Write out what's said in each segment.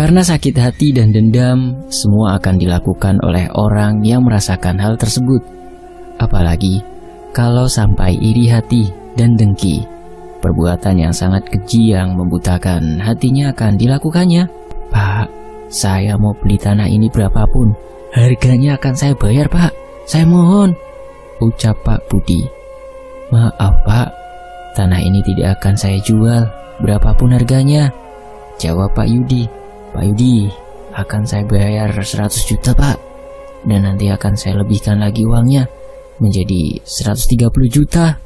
Karena sakit hati dan dendam, semua akan dilakukan oleh orang yang merasakan hal tersebut. Apalagi kalau sampai iri hati dan dengki, perbuatan yang sangat keji yang membutakan hatinya akan dilakukannya. Pak, saya mau beli tanah ini berapapun, harganya akan saya bayar Pak, saya mohon, ucap Pak Budi. Maaf Pak, tanah ini tidak akan saya jual berapapun harganya, jawab Pak Yudi. Pak Yudi, akan saya bayar 100 juta Pak, dan nanti akan saya lebihkan lagi uangnya menjadi 130 juta,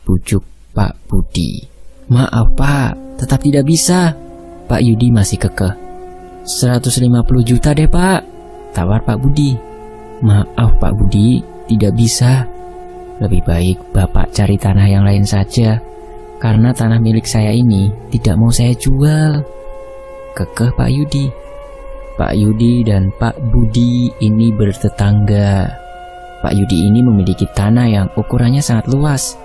pucuk Pak Budi. Maaf Pak, tetap tidak bisa. Pak Yudi masih kekeh. 150 juta deh Pak, tawar Pak Budi. Maaf Pak Budi, tidak bisa. Lebih baik Bapak cari tanah yang lain saja, karena tanah milik saya ini tidak mau saya jual, kekeh Pak Yudi. Pak Yudi dan Pak Budi ini bertetangga. Pak Yudi ini memiliki tanah yang ukurannya sangat luas,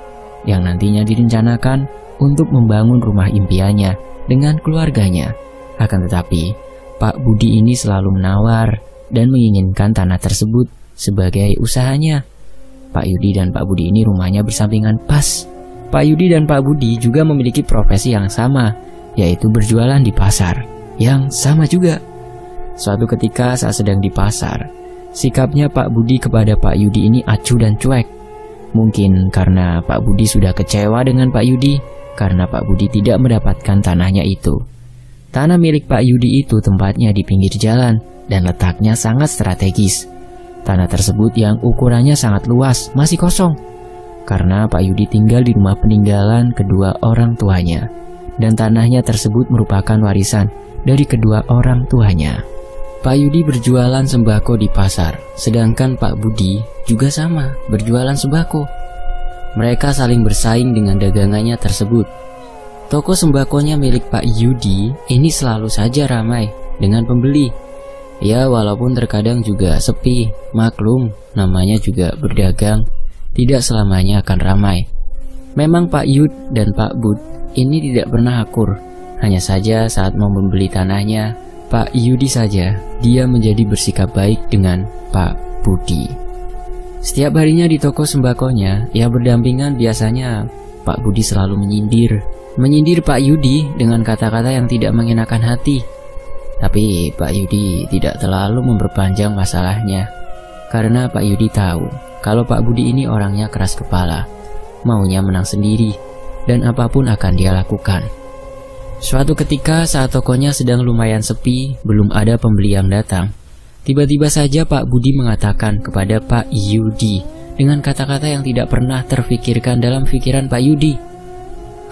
yang nantinya direncanakan untuk membangun rumah impiannya dengan keluarganya. Akan tetapi, Pak Budi ini selalu menawar dan menginginkan tanah tersebut sebagai usahanya. Pak Yudi dan Pak Budi ini rumahnya bersampingan pas. Pak Yudi dan Pak Budi juga memiliki profesi yang sama, yaitu berjualan di pasar yang sama juga. Suatu ketika saat sedang di pasar, sikapnya Pak Budi kepada Pak Yudi ini acuh dan cuek. Mungkin karena Pak Budi sudah kecewa dengan Pak Yudi, karena Pak Budi tidak mendapatkan tanahnya itu. Tanah milik Pak Yudi itu tempatnya di pinggir jalan dan letaknya sangat strategis. Tanah tersebut yang ukurannya sangat luas masih kosong, karena Pak Yudi tinggal di rumah peninggalan kedua orang tuanya, dan tanahnya tersebut merupakan warisan dari kedua orang tuanya. Pak Yudi berjualan sembako di pasar, sedangkan Pak Budi juga sama, berjualan sembako. Mereka saling bersaing dengan dagangannya tersebut. Toko sembakonya milik Pak Yudi ini selalu saja ramai dengan pembeli. Ya, walaupun terkadang juga sepi, maklum, namanya juga berdagang, tidak selamanya akan ramai. Memang Pak Yud dan Pak Bud ini tidak pernah akur. Hanya saja saat mau membeli tanahnya, Pak Yudi saja, dia menjadi bersikap baik dengan Pak Budi. Setiap harinya di toko sembakonya, ia berdampingan biasanya Pak Budi selalu menyindir Pak Yudi dengan kata-kata yang tidak mengenakan hati. Tapi Pak Yudi tidak terlalu memperpanjang masalahnya, karena Pak Yudi tahu kalau Pak Budi ini orangnya keras kepala, maunya menang sendiri, dan apapun akan dia lakukan. Suatu ketika saat tokonya sedang lumayan sepi, belum ada pembeli yang datang, tiba-tiba saja Pak Budi mengatakan kepada Pak Yudi dengan kata-kata yang tidak pernah terfikirkan dalam pikiran Pak Yudi.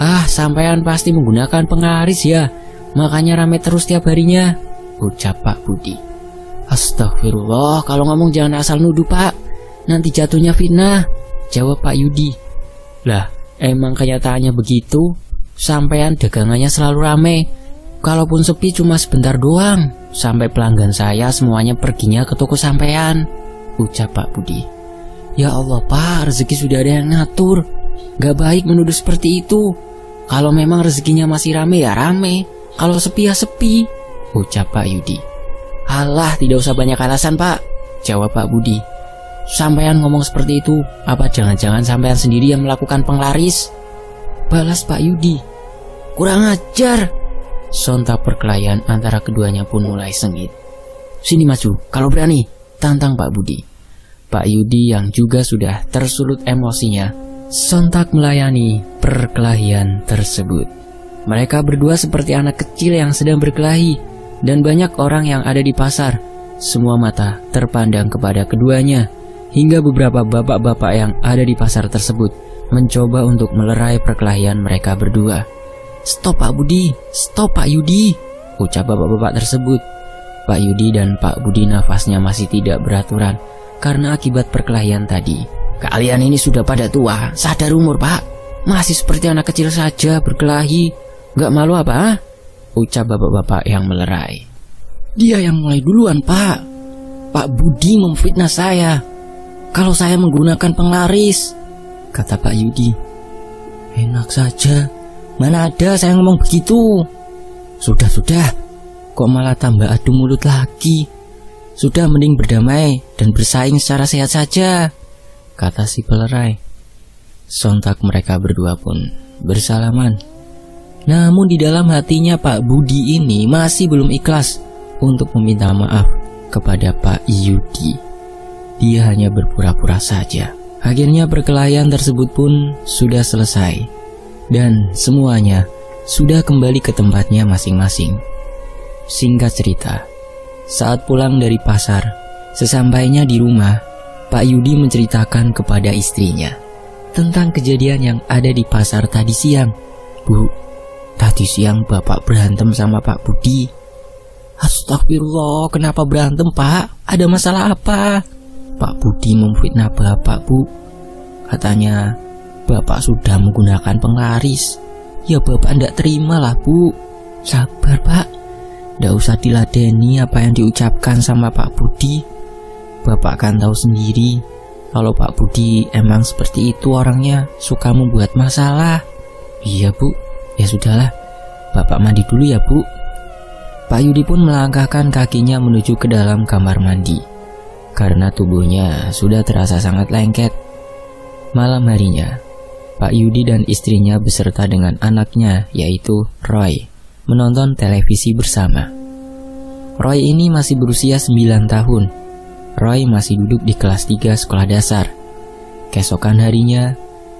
Ah, sampean pasti menggunakan penglaris ya, makanya rame terus tiap harinya, ucap Pak Budi. Astagfirullah, kalau ngomong jangan asal nuduh Pak, nanti jatuhnya fitnah, jawab Pak Yudi. Lah, emang kenyataannya begitu, sampean dagangannya selalu rame, kalaupun sepi cuma sebentar doang, sampai pelanggan saya semuanya perginya ke toko sampean, ucap Pak Budi. Ya Allah Pak, rezeki sudah ada yang ngatur, gak baik menuduh seperti itu. Kalau memang rezekinya masih rame ya rame, kalau sepi ya sepi, ucap Pak Yudi. Alah, tidak usah banyak alasan Pak, jawab Pak Budi. Sampean ngomong seperti itu, apa jangan-jangan sampean sendiri yang melakukan penglaris? Balas Pak Yudi. Kurang ajar. Sontak perkelahian antara keduanya pun mulai sengit. Sini maju, kalau berani, tantang Pak Budi. Pak Yudi yang juga sudah tersulut emosinya, sontak melayani perkelahian tersebut. Mereka berdua seperti anak kecil yang sedang berkelahi, dan banyak orang yang ada di pasar. Semua mata terpandang kepada keduanya, hingga beberapa bapak-bapak yang ada di pasar tersebut mencoba untuk melerai perkelahian mereka berdua. Stop Pak Budi, stop Pak Yudi, ucap bapak-bapak tersebut. Pak Yudi dan Pak Budi nafasnya masih tidak beraturan karena akibat perkelahian tadi. Kalian ini sudah pada tua, sadar umur Pak, masih seperti anak kecil saja berkelahi. Gak malu apa? Ucap bapak-bapak yang melerai. Dia yang mulai duluan Pak. Pak Budi memfitnah saya kalau saya menggunakan penglaris, kata Pak Yudi. Enak saja, mana ada saya ngomong begitu. Sudah, kok malah tambah adu mulut lagi? Sudah mending berdamai dan bersaing secara sehat saja, kata si pelerai. Sontak mereka berdua pun bersalaman. Namun di dalam hatinya Pak Budi ini masih belum ikhlas untuk meminta maaf kepada Pak Yudi. Dia hanya berpura-pura saja. Akhirnya perkelahian tersebut pun sudah selesai dan semuanya sudah kembali ke tempatnya masing-masing. Singkat cerita, saat pulang dari pasar, sesampainya di rumah, Pak Yudi menceritakan kepada istrinya tentang kejadian yang ada di pasar tadi siang. Bu, tadi siang Bapak berantem sama Pak Budi. Astagfirullah, kenapa berantem Pak? Ada masalah apa? Pak Budi memfitnah Bapak, Bu. Katanya Bapak sudah menggunakan penglaris. Ya Bapak ndak terima lah, Bu. Sabar Pak, ndak usah diladeni apa yang diucapkan sama Pak Budi. Bapak kan tahu sendiri kalau Pak Budi emang seperti itu orangnya, suka membuat masalah. Iya Bu, ya sudahlah, Bapak mandi dulu ya Bu. Pak Yudi pun melangkahkan kakinya menuju ke dalam kamar mandi karena tubuhnya sudah terasa sangat lengket. Malam harinya, Pak Yudi dan istrinya beserta dengan anaknya yaitu Roy menonton televisi bersama. Roy ini masih berusia 9 tahun. Roy masih duduk di kelas 3 sekolah dasar. Keesokan harinya,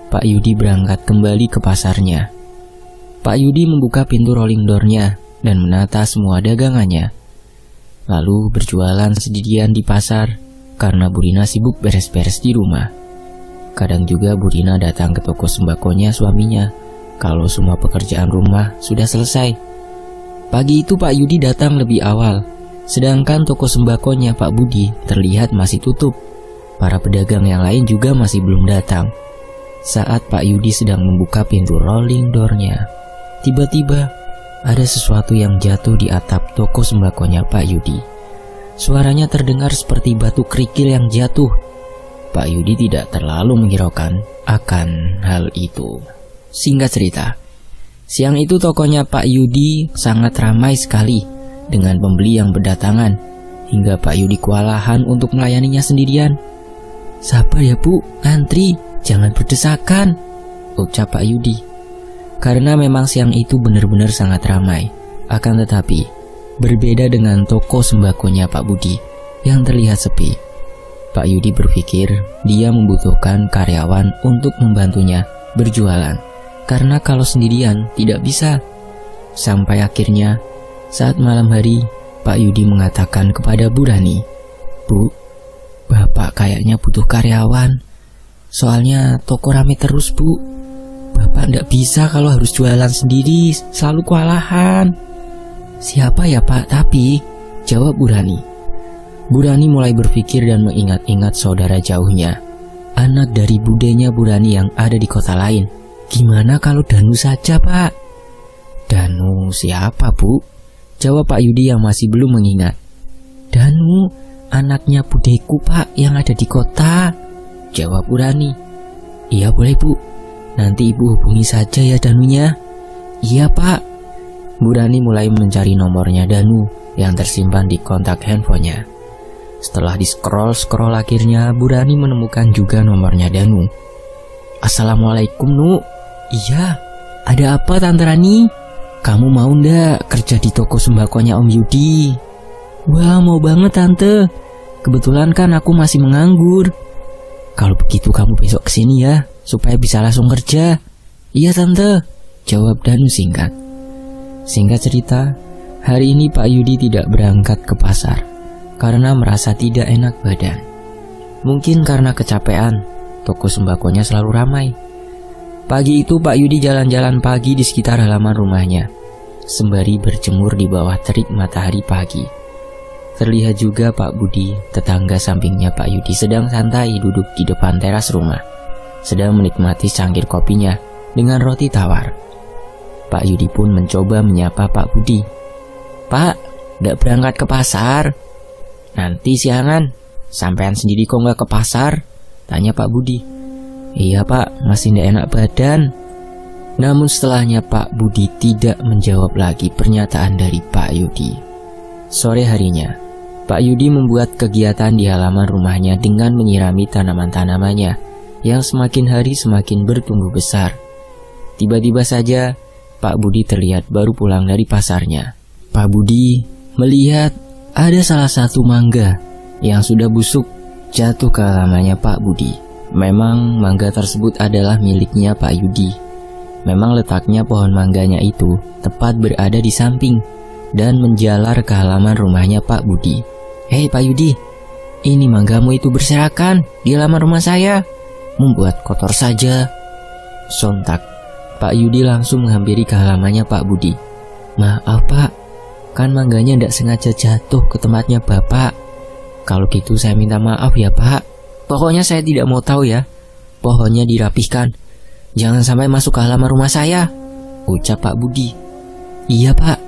Pak Yudi berangkat kembali ke pasarnya. Pak Yudi membuka pintu rolling door-nya dan menata semua dagangannya. Lalu berjualan sendirian di pasar karena Bu Rina sibuk beres-beres di rumah. Kadang juga Bu Rina datang ke toko sembakonya suaminya kalau semua pekerjaan rumah sudah selesai. Pagi itu Pak Yudi datang lebih awal, sedangkan toko sembakonya Pak Budi terlihat masih tutup. Para pedagang yang lain juga masih belum datang. Saat Pak Yudi sedang membuka pintu rolling door-nya, tiba-tiba ada sesuatu yang jatuh di atap toko sembakonya Pak Yudi. Suaranya terdengar seperti batu kerikil yang jatuh. Pak Yudi tidak terlalu menghiraukan akan hal itu. Singkat cerita, siang itu tokonya Pak Yudi sangat ramai sekali dengan pembeli yang berdatangan, hingga Pak Yudi kewalahan untuk melayaninya sendirian. Sabar ya Bu, antri, jangan berdesakan, ucap Pak Yudi. Karena memang siang itu benar-benar sangat ramai. Akan tetapi, berbeda dengan toko sembakonya Pak Budi yang terlihat sepi. Pak Yudi berpikir dia membutuhkan karyawan untuk membantunya berjualan, karena kalau sendirian tidak bisa. Sampai akhirnya saat malam hari, Pak Yudi mengatakan kepada Bu Rani, Bu, Bapak kayaknya butuh karyawan. Soalnya toko rame terus Bu. Bapak ndak bisa kalau harus jualan sendiri, selalu kewalahan. Siapa ya Pak tapi? Jawab Bu Rani. Bu Rani mulai berpikir dan mengingat-ingat saudara jauhnya, anak dari budenya Bu Rani yang ada di kota lain. Gimana kalau Danu saja Pak? Danu siapa Bu? Jawab Pak Yudi yang masih belum mengingat. Danu, anaknya budeku Pak yang ada di kota, jawab Bu Rani. Iya boleh Bu, nanti Ibu hubungi saja ya Danunya. Iya Pak. Bu Rani mulai mencari nomornya Danu yang tersimpan di kontak handphonenya. Setelah di-scroll akhirnya Bu Rani menemukan juga nomornya Danu. Assalamualaikum Nu. Iya, ada apa Tante Rani? Kamu mau ndak kerja di toko sembakonya Om Yudi? Wah, mau banget Tante. Kebetulan kan aku masih menganggur. Kalau begitu kamu besok kesini ya, supaya bisa langsung kerja. Iya Tante, jawab Danu singkat. Singkat cerita, hari ini Pak Yudi tidak berangkat ke pasar karena merasa tidak enak badan. Mungkin karena kecapean, toko sembakonya selalu ramai. Pagi itu Pak Yudi jalan-jalan pagi di sekitar halaman rumahnya, sembari berjemur di bawah terik matahari pagi. Terlihat juga Pak Budi, tetangga sampingnya Pak Yudi, sedang santai duduk di depan teras rumah, sedang menikmati cangkir kopinya dengan roti tawar. Pak Yudi pun mencoba menyapa Pak Budi. Pak, nggak berangkat ke pasar? Nanti siangan, sampean sendiri kok nggak ke pasar? Tanya Pak Budi. Iya Pak, masih nggak enak badan. Namun setelahnya Pak Budi tidak menjawab lagi pernyataan dari Pak Yudi. Sore harinya, Pak Yudi membuat kegiatan di halaman rumahnya dengan menyirami tanaman-tanamannya yang semakin hari semakin bertumbuh besar. Tiba-tiba saja, Pak Budi terlihat baru pulang dari pasarnya. Pak Budi melihat ada salah satu mangga yang sudah busuk jatuh ke halamannya Pak Budi. Memang mangga tersebut adalah miliknya Pak Yudi. Memang letaknya pohon mangganya itu tepat berada di samping dan menjalar ke halaman rumahnya Pak Budi. "Hei Pak Yudi, ini manggamu itu berserakan di halaman rumah saya, membuat kotor saja." Sontak, Pak Yudi langsung menghampiri ke halamannya Pak Budi. "Maaf Pak, kan mangganya tidak sengaja jatuh ke tempatnya Bapak. Kalau gitu saya minta maaf ya Pak. Pokoknya saya tidak mau tahu ya. Pohonnya dirapihkan. Jangan sampai masuk ke halaman rumah saya," ucap Pak Budi. "Iya Pak,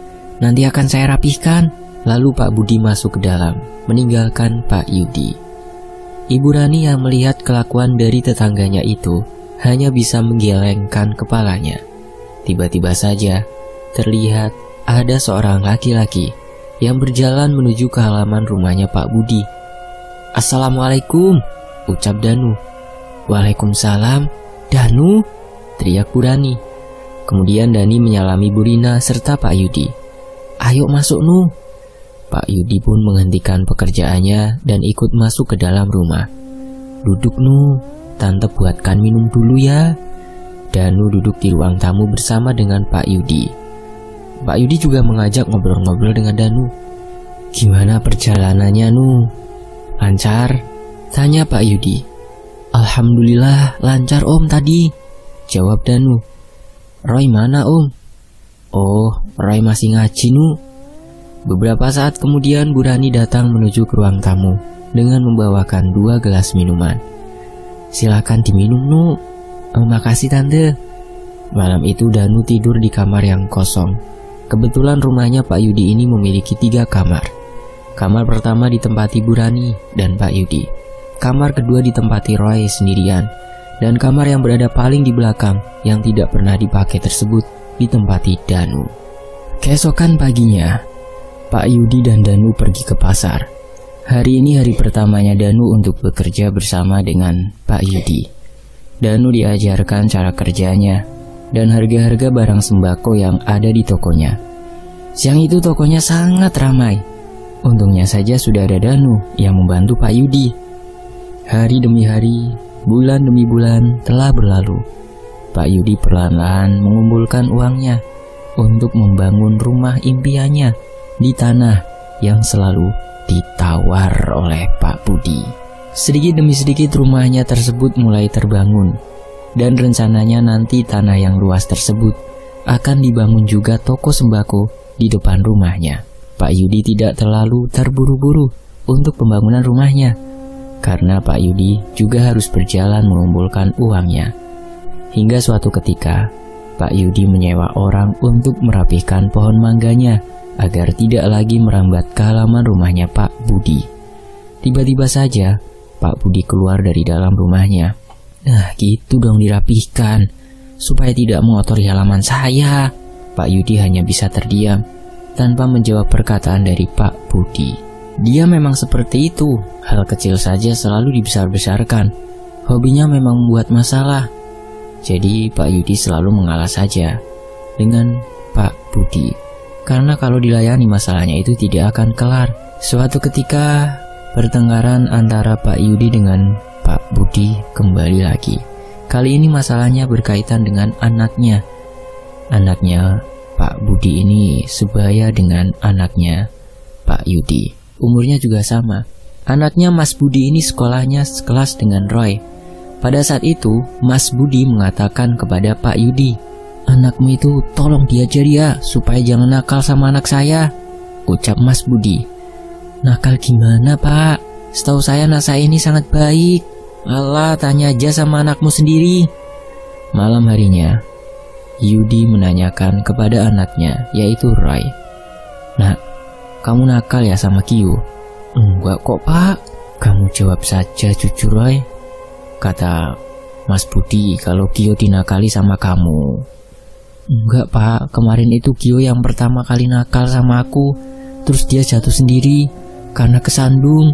nanti akan saya rapihkan." Lalu Pak Budi masuk ke dalam, meninggalkan Pak Yudi. Ibu Rani yang melihat kelakuan dari tetangganya itu hanya bisa menggelengkan kepalanya. Tiba-tiba saja terlihat ada seorang laki-laki yang berjalan menuju ke halaman rumahnya Pak Budi. "Assalamualaikum," ucap Danu. "Waalaikumsalam, Danu," teriak Bu Rani. Kemudian Dani menyalami Bu Rina serta Pak Yudi. "Ayo masuk Nu." Pak Yudi pun menghentikan pekerjaannya dan ikut masuk ke dalam rumah. "Duduk Nu, Tante buatkan minum dulu ya." Danu duduk di ruang tamu bersama dengan Pak Yudi. Pak Yudi juga mengajak ngobrol-ngobrol dengan Danu. "Gimana perjalanannya Nu? Lancar?" tanya Pak Yudi. "Alhamdulillah lancar Om tadi," jawab Danu. "Roy mana Om?" "Oh, Roy masih ngaji Nu." Beberapa saat kemudian Bu Rani datang menuju ke ruang tamu dengan membawakan 2 gelas minuman. "Silakan diminum Nu." "Makasih Tante." Malam itu Danu tidur di kamar yang kosong. Kebetulan rumahnya Pak Yudi ini memiliki 3 kamar. Kamar pertama ditempati Bu Rani dan Pak Yudi. Kamar kedua ditempati Roy sendirian. Dan kamar yang berada paling di belakang yang tidak pernah dipakai tersebut ditempati Danu. Keesokan paginya, Pak Yudi dan Danu pergi ke pasar. Hari ini hari pertamanya Danu untuk bekerja bersama dengan Pak Yudi. Danu diajarkan cara kerjanya dan harga-harga barang sembako yang ada di tokonya. Siang itu tokonya sangat ramai. Untungnya saja sudah ada Danu yang membantu Pak Yudi. Hari demi hari, bulan demi bulan telah berlalu. Pak Yudi perlahan-lahan mengumpulkan uangnya untuk membangun rumah impiannya di tanah yang selalu ditawar oleh Pak Budi. Sedikit demi sedikit rumahnya tersebut mulai terbangun, dan rencananya nanti tanah yang luas tersebut akan dibangun juga toko sembako di depan rumahnya. Pak Yudi tidak terlalu terburu-buru untuk pembangunan rumahnya, karena Pak Yudi juga harus berjalan mengumpulkan uangnya. Hingga suatu ketika, Pak Yudi menyewa orang untuk merapihkan pohon mangganya agar tidak lagi merambat ke halaman rumahnya Pak Budi. Tiba-tiba saja Pak Budi keluar dari dalam rumahnya. "Nah gitu dong dirapihkan, supaya tidak mengotori halaman saya." Pak Yudi hanya bisa terdiam tanpa menjawab perkataan dari Pak Budi. Dia memang seperti itu, hal kecil saja selalu dibesar-besarkan. Hobinya memang membuat masalah. Jadi Pak Yudi selalu mengalah saja dengan Pak Budi, karena kalau dilayani masalahnya itu tidak akan kelar. Suatu ketika pertengkaran antara Pak Yudi dengan Pak Budi kembali lagi. Kali ini masalahnya berkaitan dengan anaknya. Anaknya Pak Budi ini sebaya dengan anaknya Pak Yudi. Umurnya juga sama. Anaknya Mas Budi ini sekolahnya sekelas dengan Roy. Pada saat itu Mas Budi mengatakan kepada Pak Yudi, "Anakmu itu tolong diajari ya, supaya jangan nakal sama anak saya," ucap Mas Budi. "Nakal gimana Pak? Setahu saya anak saya ini sangat baik." "Alah, tanya aja sama anakmu sendiri." Malam harinya, Yudi menanyakan kepada anaknya, yaitu Roy, "Nak, kamu nakal ya sama Kyo?" "Enggak kok Pak." "Kamu jawab saja jujur Roy," kata Mas Budi, "kalau Kyo dinakali sama kamu." "Enggak Pak, kemarin itu Kyo yang pertama kali nakal sama aku. terus dia jatuh sendiri karena kesandung.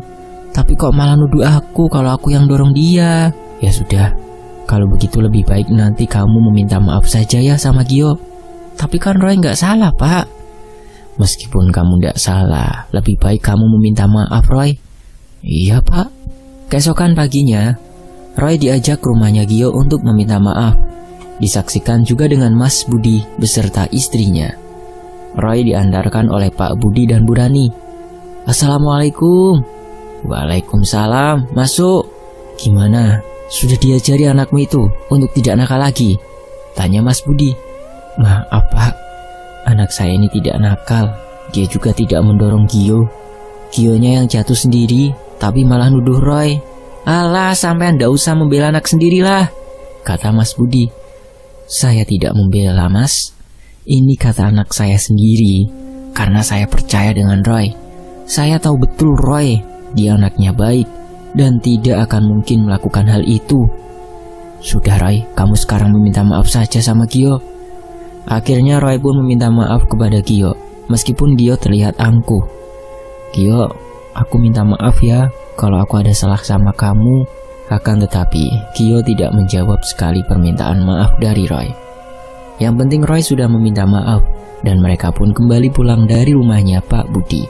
Tapi kok malah nuduh aku kalau aku yang dorong dia. Ya sudah, kalau begitu lebih baik nanti kamu meminta maaf saja ya sama Gio. Tapi kan Roy nggak salah, Pak. Meskipun kamu nggak salah, lebih baik kamu meminta maaf, Roy. Iya, Pak. Keesokan paginya, Roy diajak ke rumahnya Gio untuk meminta maaf. Disaksikan juga dengan Mas Budi beserta istrinya. Roy diantarkan oleh Pak Budi dan Bu Rani. Assalamualaikum. Waalaikumsalam, masuk. Gimana? Sudah diajari anakmu itu untuk tidak nakal lagi? Tanya Mas Budi. Maaf, Pak. Anak saya ini tidak nakal. Dia juga tidak mendorong Gio. Gionya yang jatuh sendiri, tapi malah nuduh Roy. Alah, sampean ndak usah membela anak sendirilah, kata Mas Budi. Saya tidak membela, Mas. Ini kata anak saya sendiri, karena saya percaya dengan Roy. Saya tahu betul Roy, dia anaknya baik, dan tidak akan mungkin melakukan hal itu. Sudah Roy, kamu sekarang meminta maaf saja sama Gio. Akhirnya Roy pun meminta maaf kepada Gio, meskipun Gio terlihat angkuh. Gio, aku minta maaf ya kalau aku ada salah sama kamu. Akan tetapi, Gio tidak menjawab sekali permintaan maaf dari Roy. Yang penting Roy sudah meminta maaf, dan mereka pun kembali pulang dari rumahnya Pak Budi.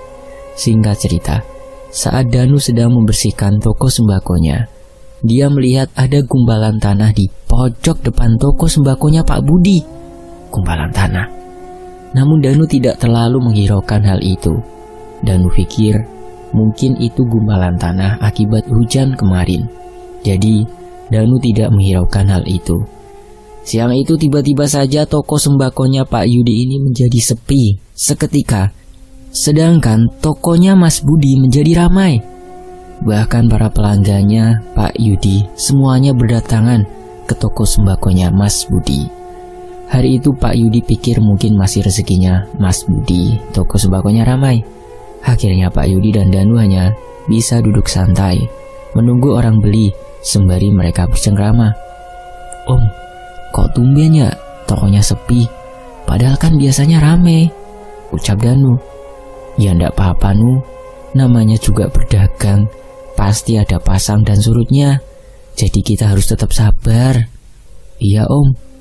Singkat cerita, saat Danu sedang membersihkan toko sembakonya, dia melihat ada gumpalan tanah di pojok depan toko sembakonya Pak Budi. Gumpalan tanah. Namun Danu tidak terlalu menghiraukan hal itu. Danu pikir mungkin itu gumpalan tanah akibat hujan kemarin. Jadi Danu tidak menghiraukan hal itu. Siang itu tiba-tiba saja toko sembakonya Pak Yudi ini menjadi sepi seketika. Sedangkan tokonya Mas Budi menjadi ramai. Bahkan para pelanggannya Pak Yudi semuanya berdatangan ke toko sembakonya Mas Budi. Hari itu Pak Yudi pikir mungkin masih rezekinya Mas Budi, toko sembakonya ramai. Akhirnya Pak Yudi dan Danu hanya bisa duduk santai, menunggu orang beli sembari mereka bercengkrama. Om, kok tumben ya tokonya sepi? Padahal kan biasanya rame, ucap Danu. Ya ndak apa-apa Nu, namanya juga berdagang, pasti ada pasang dan surutnya. Jadi kita harus tetap sabar. Iya Om.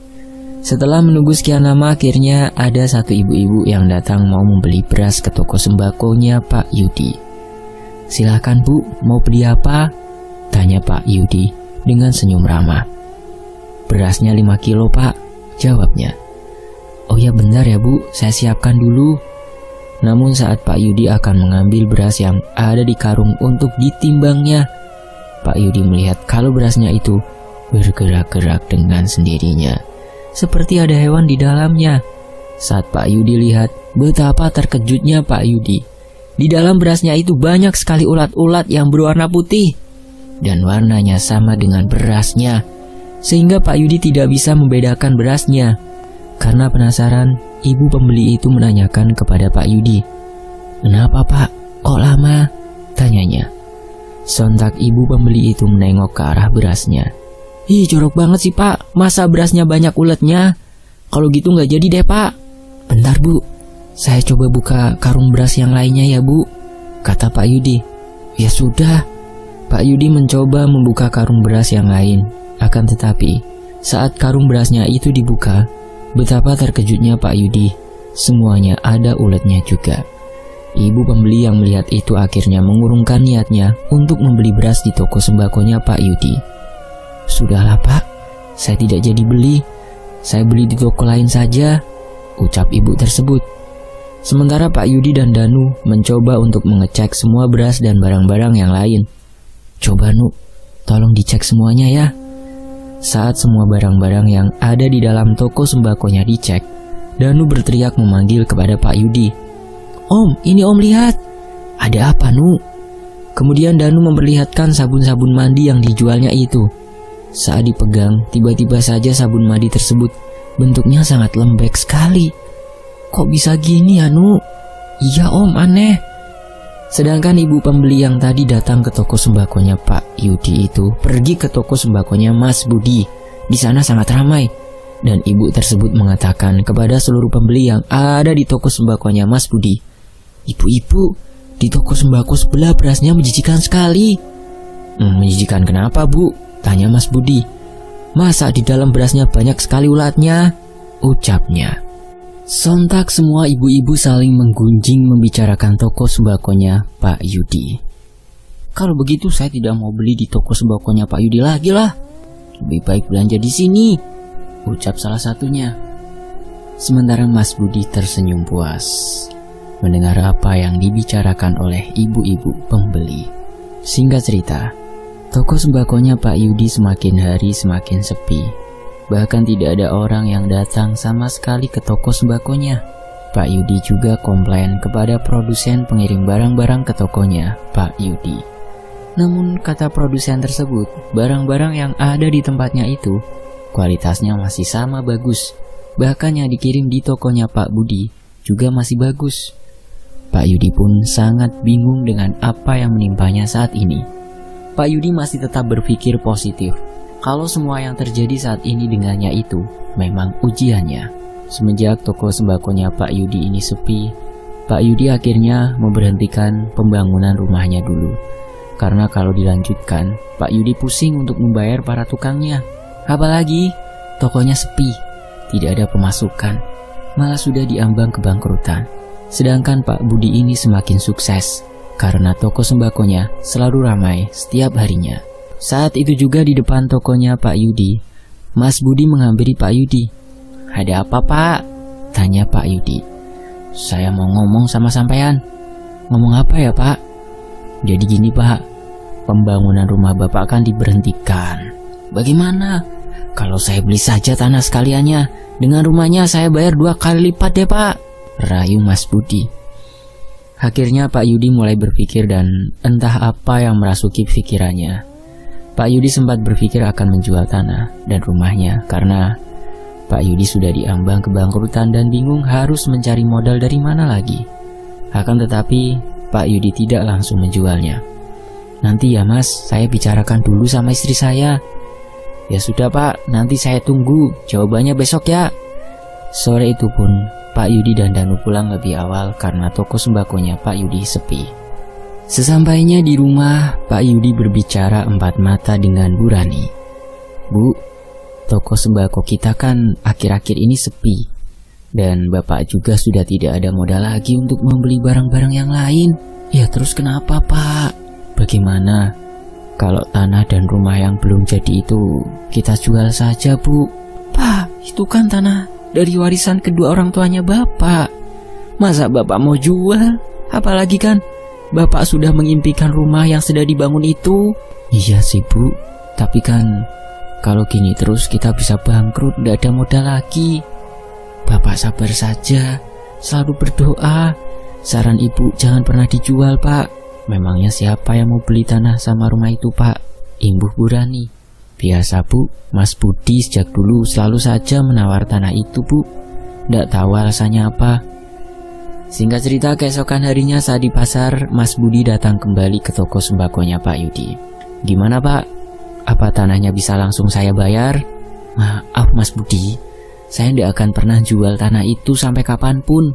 Setelah menunggu sekian lama, akhirnya ada satu ibu-ibu yang datang mau membeli beras ke toko sembakonya Pak Yudi. Silakan Bu, mau beli apa? Tanya Pak Yudi dengan senyum ramah. Berasnya 5 kilo Pak, jawabnya. Oh ya bentar ya Bu, saya siapkan dulu. Namun saat Pak Yudi akan mengambil beras yang ada di karung untuk ditimbangnya, Pak Yudi melihat kalau berasnya itu bergerak-gerak dengan sendirinya, seperti ada hewan di dalamnya. Saat Pak Yudi lihat, betapa terkejutnya Pak Yudi. Di dalam berasnya itu banyak sekali ulat-ulat yang berwarna putih, dan warnanya sama dengan berasnya, sehingga Pak Yudi tidak bisa membedakan berasnya. Karena penasaran, ibu pembeli itu menanyakan kepada Pak Yudi. Kenapa Pak? Kok lama? Tanyanya. Sontak ibu pembeli itu menengok ke arah berasnya. Ih, jorok banget sih Pak, masa berasnya banyak uletnya? Kalau gitu nggak jadi deh Pak. Bentar Bu, saya coba buka karung beras yang lainnya ya Bu, kata Pak Yudi. Ya sudah. Pak Yudi mencoba membuka karung beras yang lain. Akan tetapi, saat karung berasnya itu dibuka, betapa terkejutnya Pak Yudi. Semuanya ada uletnya juga. Ibu pembeli yang melihat itu akhirnya mengurungkan niatnya untuk membeli beras di toko sembakonya Pak Yudi. Sudahlah Pak, saya tidak jadi beli. Saya beli di toko lain saja, ucap ibu tersebut. Sementara Pak Yudi dan Danu mencoba untuk mengecek semua beras dan barang-barang yang lain. Coba Nu, tolong dicek semuanya ya. Saat semua barang-barang yang ada di dalam toko sembakonya dicek, Danu berteriak memanggil kepada Pak Yudi. Om, ini Om lihat. Ada apa Nu? Kemudian Danu memperlihatkan sabun-sabun mandi yang dijualnya itu. Saat dipegang, tiba-tiba saja sabun mandi tersebut bentuknya sangat lembek sekali. Kok bisa gini ya Nu? Iya Om, aneh. Sedangkan ibu pembeli yang tadi datang ke toko sembakonya Pak Yudi itu pergi ke toko sembakonya Mas Budi. Di sana sangat ramai. Dan ibu tersebut mengatakan kepada seluruh pembeli yang ada di toko sembakonya Mas Budi, Ibu-ibu, di toko sembako sebelah berasnya menjijikan sekali. Menjijikan kenapa, Bu? Tanya Mas Budi. Masa di dalam berasnya banyak sekali ulatnya? Ucapnya. Sontak semua ibu-ibu saling menggunjing membicarakan toko sembakonya Pak Yudi. Kalau begitu saya tidak mau beli di toko sembakonya Pak Yudi lagi lah. Lebih baik belanja di sini, ucap salah satunya. Sementara Mas Budi tersenyum puas mendengar apa yang dibicarakan oleh ibu-ibu pembeli. Singkat cerita, toko sembakonya Pak Yudi semakin hari semakin sepi. Bahkan tidak ada orang yang datang sama sekali ke toko sembakonya. Pak Yudi juga komplain kepada produsen pengirim barang-barang ke tokonya Pak Yudi. Namun kata produsen tersebut, barang-barang yang ada di tempatnya itu kualitasnya masih sama bagus. Bahkan yang dikirim di tokonya Pak Budi juga masih bagus. Pak Yudi pun sangat bingung dengan apa yang menimpanya saat ini. Pak Yudi masih tetap berpikir positif kalau semua yang terjadi saat ini dengannya itu memang ujiannya. Semenjak toko sembakonya Pak Yudi ini sepi, Pak Yudi akhirnya memberhentikan pembangunan rumahnya dulu. Karena kalau dilanjutkan, Pak Yudi pusing untuk membayar para tukangnya. Apalagi tokonya sepi, tidak ada pemasukan, malah sudah diambang kebangkrutan. Sedangkan Pak Budi ini semakin sukses karena toko sembakonya selalu ramai setiap harinya. Saat itu juga di depan tokonya Pak Yudi, Mas Budi menghampiri Pak Yudi. Ada apa, Pak? Tanya Pak Yudi. Saya mau ngomong sama sampean. Ngomong apa ya, Pak? Jadi gini, Pak, pembangunan rumah Bapak kan diberhentikan. Bagaimana kalau saya beli saja tanah sekaliannya? Dengan rumahnya saya bayar 2 kali lipat deh, Pak, rayu Mas Budi. Akhirnya Pak Yudi mulai berpikir dan entah apa yang merasuki pikirannya. Pak Yudi sempat berpikir akan menjual tanah dan rumahnya karena Pak Yudi sudah diambang kebangkrutan dan bingung harus mencari modal dari mana lagi. Akan tetapi Pak Yudi tidak langsung menjualnya. Nanti ya Mas, saya bicarakan dulu sama istri saya. Ya sudah Pak, nanti saya tunggu jawabannya besok ya. Sore itu pun Pak Yudi dan Danu pulang lebih awal karena toko sembakonya Pak Yudi sepi. Sesampainya di rumah, Pak Yudi berbicara empat mata dengan Bu Rani. Bu, toko sembako kita kan akhir-akhir ini sepi. Dan Bapak juga sudah tidak ada modal lagi untuk membeli barang-barang yang lain. Ya terus kenapa Pak? Bagaimana kalau tanah dan rumah yang belum jadi itu kita jual saja Bu? Pak, itu kan tanah dari warisan kedua orang tuanya Bapak. Masa Bapak mau jual? Apalagi kan Bapak sudah mengimpikan rumah yang sudah dibangun itu. Iya sih Bu, tapi kan kalau gini terus kita bisa bangkrut, gak ada modal lagi. Bapak sabar saja, selalu berdoa. Saran Ibu jangan pernah dijual Pak. Memangnya siapa yang mau beli tanah sama rumah itu Pak? Imbuh Bu Rani. Biasa Bu, Mas Budi sejak dulu selalu saja menawar tanah itu Bu. Nggak tahu alasannya apa. Singkat cerita, keesokan harinya saat di pasar, Mas Budi datang kembali ke toko sembakonya Pak Yudi. Gimana Pak? Apa tanahnya bisa langsung saya bayar? Maaf Mas Budi, saya tidak akan pernah jual tanah itu sampai kapanpun.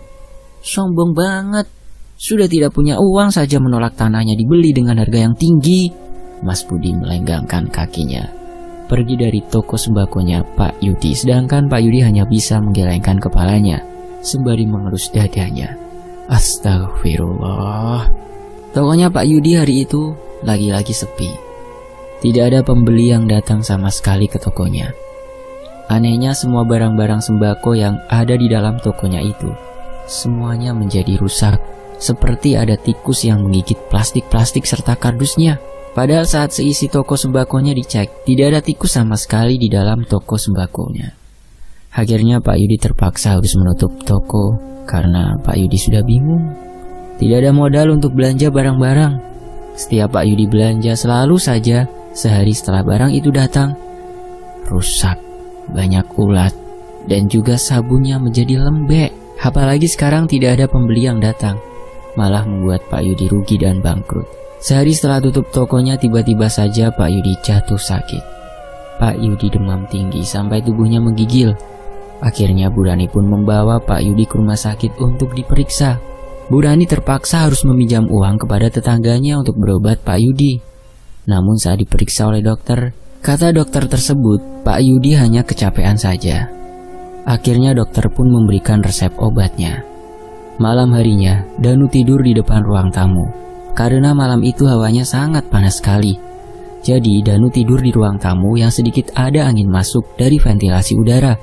Sombong banget. Sudah tidak punya uang saja menolak tanahnya dibeli dengan harga yang tinggi. Mas Budi melenggangkan kakinya, pergi dari toko sembakonya Pak Yudi. Sedangkan Pak Yudi hanya bisa menggelengkan kepalanya sembari mengelus dadanya. Astagfirullah. Tokonya Pak Yudi hari itu lagi-lagi sepi. Tidak ada pembeli yang datang sama sekali ke tokonya. Anehnya semua barang-barang sembako yang ada di dalam tokonya itu semuanya menjadi rusak, seperti ada tikus yang menggigit plastik-plastik serta kardusnya. Padahal saat seisi toko sembakonya dicek, tidak ada tikus sama sekali di dalam toko sembakonya. Akhirnya Pak Yudi terpaksa harus menutup toko karena Pak Yudi sudah bingung. Tidak ada modal untuk belanja barang-barang. Setiap Pak Yudi belanja selalu saja sehari setelah barang itu datang, rusak, banyak ulat, dan juga sabunnya menjadi lembek. Apalagi sekarang tidak ada pembeli yang datang, malah membuat Pak Yudi rugi dan bangkrut. Sehari setelah tutup tokonya, tiba-tiba saja Pak Yudi jatuh sakit. Pak Yudi demam tinggi sampai tubuhnya menggigil. Akhirnya Bu Rani pun membawa Pak Yudi ke rumah sakit untuk diperiksa. Bu Rani terpaksa harus meminjam uang kepada tetangganya untuk berobat Pak Yudi. Namun saat diperiksa oleh dokter, kata dokter tersebut, Pak Yudi hanya kecapean saja. Akhirnya dokter pun memberikan resep obatnya. Malam harinya, Danu tidur di depan ruang tamu. Karena malam itu hawanya sangat panas sekali. Jadi Danu tidur di ruang tamu yang sedikit ada angin masuk dari ventilasi udara.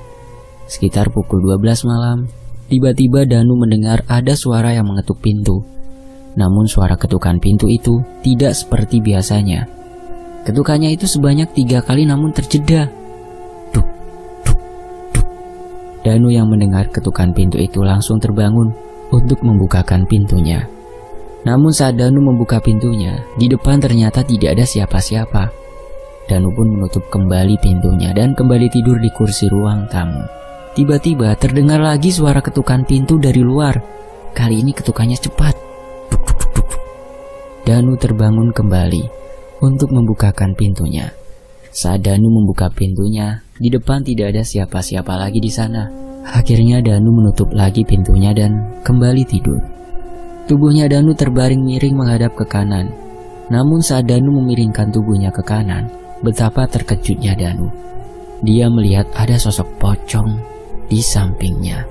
Sekitar pukul 12 malam, tiba-tiba Danu mendengar ada suara yang mengetuk pintu. Namun suara ketukan pintu itu tidak seperti biasanya. Ketukannya itu sebanyak 3 kali namun terjeda. Duk, duk, duk. Danu yang mendengar ketukan pintu itu langsung terbangun untuk membukakan pintunya. Namun saat Danu membuka pintunya, di depan ternyata tidak ada siapa-siapa. Danu pun menutup kembali pintunya dan kembali tidur di kursi ruang tamu. Tiba-tiba terdengar lagi suara ketukan pintu dari luar. Kali ini ketukannya cepat. Duk, duk, duk, duk. Danu terbangun kembali untuk membukakan pintunya. Saat Danu membuka pintunya, di depan tidak ada siapa-siapa lagi di sana. Akhirnya Danu menutup lagi pintunya dan kembali tidur. Tubuhnya Danu terbaring miring menghadap ke kanan. Namun saat Danu memiringkan tubuhnya ke kanan, betapa terkejutnya Danu. Dia melihat ada sosok pocong di sampingnya.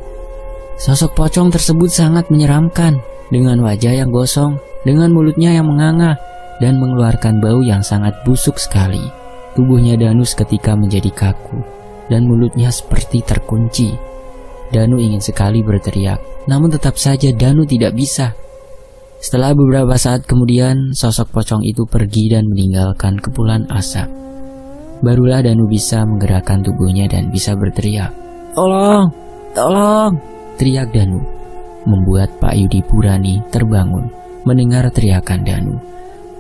Sosok pocong tersebut sangat menyeramkan, dengan wajah yang gosong, dengan mulutnya yang menganga, dan mengeluarkan bau yang sangat busuk sekali. Tubuhnya Danu seketika menjadi kaku, dan mulutnya seperti terkunci. Danu ingin sekali berteriak, namun tetap saja Danu tidak bisa. Setelah beberapa saat kemudian, sosok pocong itu pergi dan meninggalkan kepulan asap. Barulah Danu bisa menggerakkan tubuhnya dan bisa berteriak. "Tolong! Tolong!" teriak Danu. Membuat Pak Yudi Bu Rani terbangun mendengar teriakan Danu.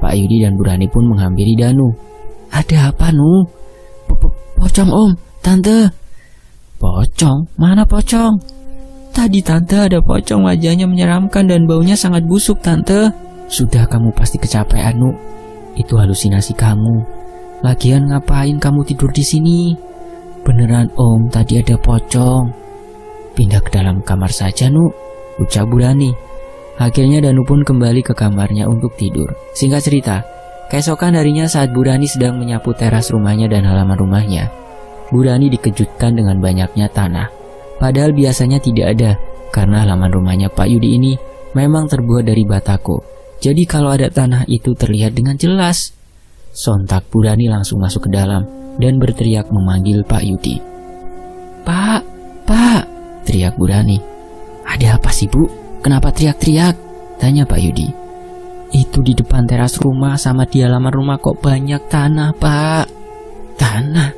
Pak Yudi dan Bu Rani pun menghampiri Danu. "Ada apa, Nu?" "Pocong, Om, Tante." "Pocong? Mana pocong?" "Tadi Tante ada pocong, wajahnya menyeramkan dan baunya sangat busuk, Tante." "Sudah, kamu pasti kecapean, Nu. Itu halusinasi kamu. Lagian ngapain kamu tidur di sini?" "Beneran, Om, tadi ada pocong." "Pindah ke dalam kamar saja, Nu," ucap Bu Rani. Akhirnya Danu pun kembali ke kamarnya untuk tidur. Singkat cerita, keesokan harinya saat Bu Rani sedang menyapu teras rumahnya dan halaman rumahnya, Bu Rani dikejutkan dengan banyaknya tanah. Padahal biasanya tidak ada, karena halaman rumahnya Pak Yudi ini memang terbuat dari batako. Jadi kalau ada tanah itu terlihat dengan jelas. Sontak Bu Rani langsung masuk ke dalam dan berteriak memanggil Pak Yudi. "Pak, Pak," teriak Bu Rani. "Ada apa sih, Bu? Kenapa teriak-teriak?" tanya Pak Yudi. "Itu di depan teras rumah sama di halaman rumah kok banyak tanah, Pak." "Tanah?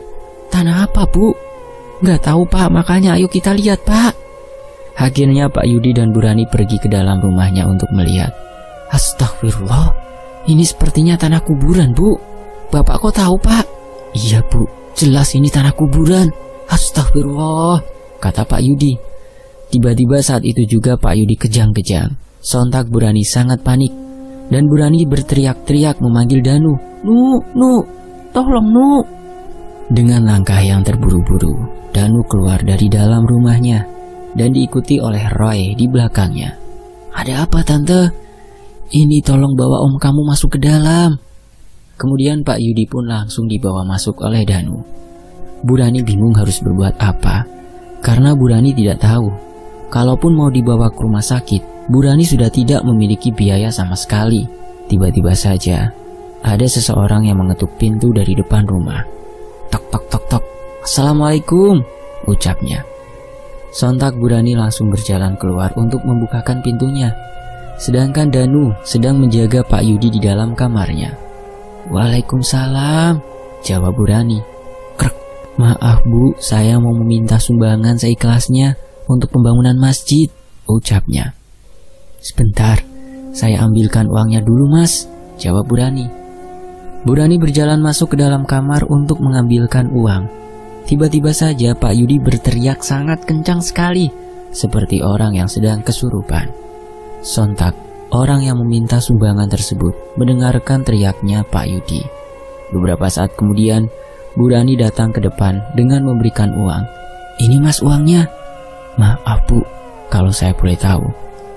Tanah apa, Bu?" "Nggak tahu, Pak, makanya ayo kita lihat, Pak." Akhirnya Pak Yudi dan Bu Rani pergi ke dalam rumahnya untuk melihat. "Astagfirullah, ini sepertinya tanah kuburan, Bu. Bapak kok tahu, Pak?" "Iya, Bu, jelas ini tanah kuburan." "Astagfirullah," kata Pak Yudi. Tiba-tiba saat itu juga Pak Yudi kejang-kejang. Sontak Bu Rani sangat panik, dan Bu Rani berteriak-teriak memanggil Danu. Nu, tolong, Nu." Dengan langkah yang terburu-buru, Danu keluar dari dalam rumahnya dan diikuti oleh Roy di belakangnya. "Ada apa, Tante?" "Ini tolong bawa om kamu masuk ke dalam." Kemudian Pak Yudi pun langsung dibawa masuk oleh Danu. Bu Rani bingung harus berbuat apa, karena Bu Rani tidak tahu. Kalaupun mau dibawa ke rumah sakit, Bu Rani sudah tidak memiliki biaya sama sekali. Tiba-tiba saja, ada seseorang yang mengetuk pintu dari depan rumah. "Tok, tok, tok, tok. Assalamualaikum," ucapnya. Sontak Bu Rani langsung berjalan keluar untuk membukakan pintunya. Sedangkan Danu sedang menjaga Pak Yudi di dalam kamarnya. "Waalaikumsalam," jawab Bu Rani. "Krek, maaf Bu, saya mau meminta sumbangan seikhlasnya untuk pembangunan masjid," ucapnya. "Sebentar, saya ambilkan uangnya dulu, Mas," jawab Bu Rani. Bu Rani berjalan masuk ke dalam kamar untuk mengambilkan uang. Tiba-tiba saja Pak Yudi berteriak sangat kencang sekali, seperti orang yang sedang kesurupan. Sontak, orang yang meminta sumbangan tersebut mendengarkan teriaknya Pak Yudi. Beberapa saat kemudian, Bu Rani datang ke depan dengan memberikan uang. "Ini Mas uangnya." "Maaf Bu, kalau saya boleh tahu,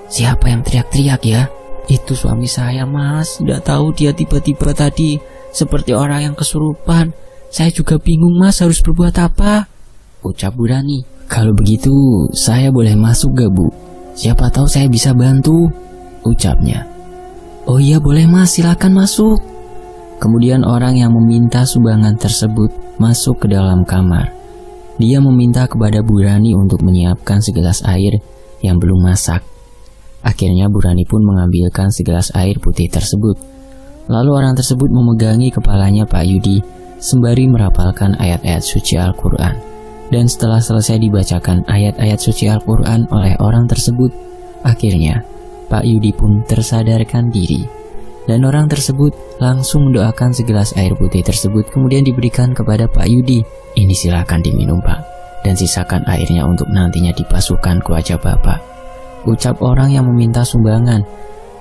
Siapa yang teriak-teriak ya? Itu suami saya, Mas. Tidak tahu dia tiba-tiba tadi seperti orang yang kesurupan. Saya juga bingung, Mas, harus berbuat apa? Ucap Burani. Kalau begitu, saya boleh masuk gak, Bu? Siapa tahu saya bisa bantu, ucapnya. Oh iya boleh, Mas, silakan masuk. Kemudian orang yang meminta sumbangan tersebut masuk ke dalam kamar. Dia meminta kepada Burani untuk menyiapkan segelas air yang belum masak. Akhirnya Burani pun mengambilkan segelas air putih tersebut. Lalu orang tersebut memegangi kepalanya Pak Yudi sembari merapalkan ayat-ayat suci Al-Quran. Dan setelah selesai dibacakan ayat-ayat suci Al-Quran oleh orang tersebut, akhirnya Pak Yudi pun tersadarkan diri. Dan orang tersebut langsung mendoakan segelas air putih tersebut kemudian diberikan kepada Pak Yudi. Ini silakan diminum, Pak, dan sisakan airnya untuk nantinya dipasukan ke wajah Bapak, ucap orang yang meminta sumbangan.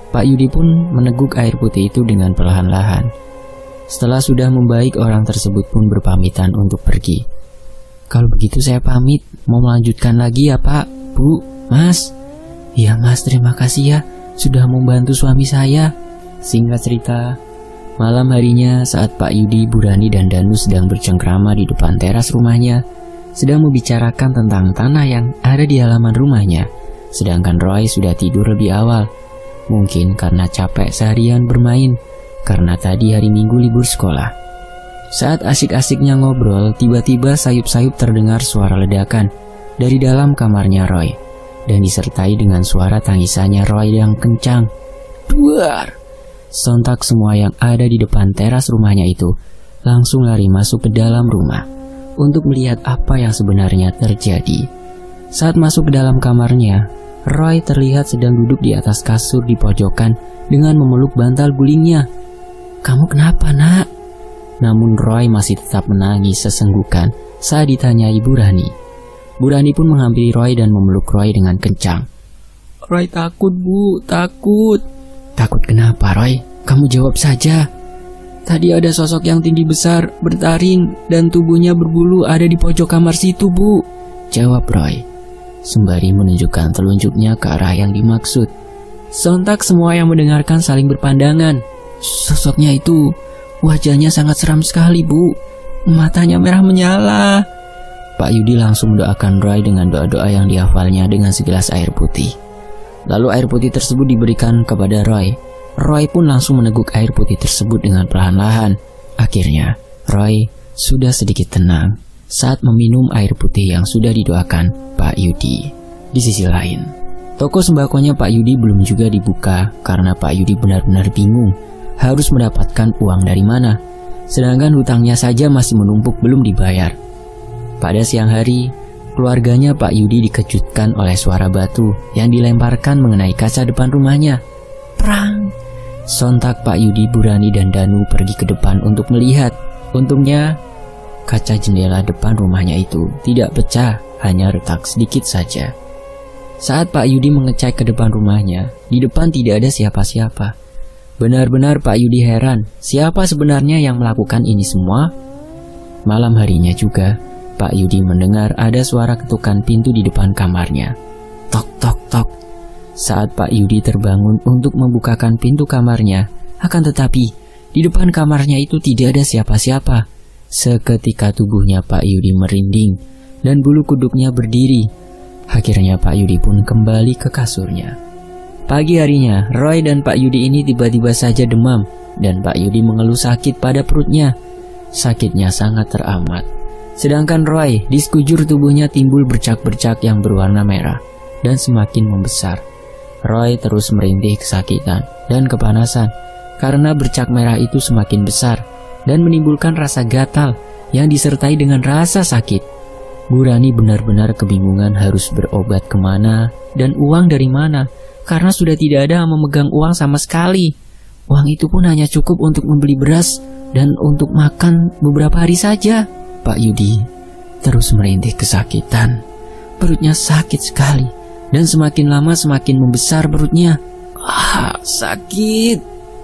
Pak Yudi pun meneguk air putih itu dengan perlahan-lahan. Setelah sudah membaik, orang tersebut pun berpamitan untuk pergi. Kalau begitu saya pamit, mau melanjutkan lagi ya Pak, Bu, Mas. Iya Mas, terima kasih ya sudah membantu suami saya. Singkat cerita, malam harinya saat Pak Yudi, Burani, dan Danu sedang bercengkrama di depan teras rumahnya, sedang membicarakan tentang tanah yang ada di halaman rumahnya, sedangkan Roy sudah tidur lebih awal. Mungkin karena capek seharian bermain, karena tadi hari Minggu libur sekolah. Saat asik-asiknya ngobrol, tiba-tiba sayup-sayup terdengar suara ledakan dari dalam kamarnya Roy, dan disertai dengan suara tangisannya Roy yang kencang. Duar! Sontak semua yang ada di depan teras rumahnya itu langsung lari masuk ke dalam rumah untuk melihat apa yang sebenarnya terjadi. Saat masuk ke dalam kamarnya, Roy terlihat sedang duduk di atas kasur di pojokan dengan memeluk bantal gulingnya. Kamu kenapa, Nak? Namun Roy masih tetap menangis sesenggukan saat ditanyai Burani. Burani pun menghampiri Roy dan memeluk Roy dengan kencang. Roy takut, Bu, takut. Takut kenapa, Roy? Kamu jawab saja. Tadi ada sosok yang tinggi besar, bertaring, dan tubuhnya berbulu ada di pojok kamar situ, Bu, jawab Roy, sembari menunjukkan telunjuknya ke arah yang dimaksud. Sontak semua yang mendengarkan saling berpandangan. Sosoknya itu, wajahnya sangat seram sekali, Bu. Matanya merah menyala. Pak Yudi langsung mendoakan Roy dengan doa-doa yang dihafalnya dengan segelas air putih. Lalu air putih tersebut diberikan kepada Roy. Roy pun langsung meneguk air putih tersebut dengan perlahan-lahan. Akhirnya, Roy sudah sedikit tenang saat meminum air putih yang sudah didoakan Pak Yudi. Di sisi lain, toko sembakonya Pak Yudi belum juga dibuka karena Pak Yudi benar-benar bingung harus mendapatkan uang dari mana. Sedangkan hutangnya saja masih menumpuk belum dibayar. Pada siang hari, keluarganya Pak Yudi dikejutkan oleh suara batu yang dilemparkan mengenai kaca depan rumahnya. Prang! Sontak Pak Yudi, Burani, dan Danu pergi ke depan untuk melihat. Untungnya, kaca jendela depan rumahnya itu tidak pecah, hanya retak sedikit saja. Saat Pak Yudi mengecek ke depan rumahnya, di depan tidak ada siapa-siapa. Benar-benar Pak Yudi heran, siapa sebenarnya yang melakukan ini semua? Malam harinya juga, Pak Yudi mendengar ada suara ketukan pintu di depan kamarnya. Tok, tok, tok. Saat Pak Yudi terbangun untuk membukakan pintu kamarnya, akan tetapi di depan kamarnya itu tidak ada siapa-siapa. Seketika tubuhnya Pak Yudi merinding dan bulu kuduknya berdiri. Akhirnya Pak Yudi pun kembali ke kasurnya. Pagi harinya, Roy dan Pak Yudi ini tiba-tiba saja demam dan Pak Yudi mengeluh sakit pada perutnya. Sakitnya sangat teramat. Sedangkan Roy, di sekujur tubuhnya timbul bercak-bercak yang berwarna merah dan semakin membesar. Roy terus merintih kesakitan dan kepanasan karena bercak merah itu semakin besar dan menimbulkan rasa gatal yang disertai dengan rasa sakit. Burani benar-benar kebingungan harus berobat kemana dan uang dari mana karena sudah tidak ada yang memegang uang sama sekali. Uang itu pun hanya cukup untuk membeli beras dan untuk makan beberapa hari saja. Pak Yudi terus merintih kesakitan. Perutnya sakit sekali dan semakin lama semakin membesar perutnya. Sakit,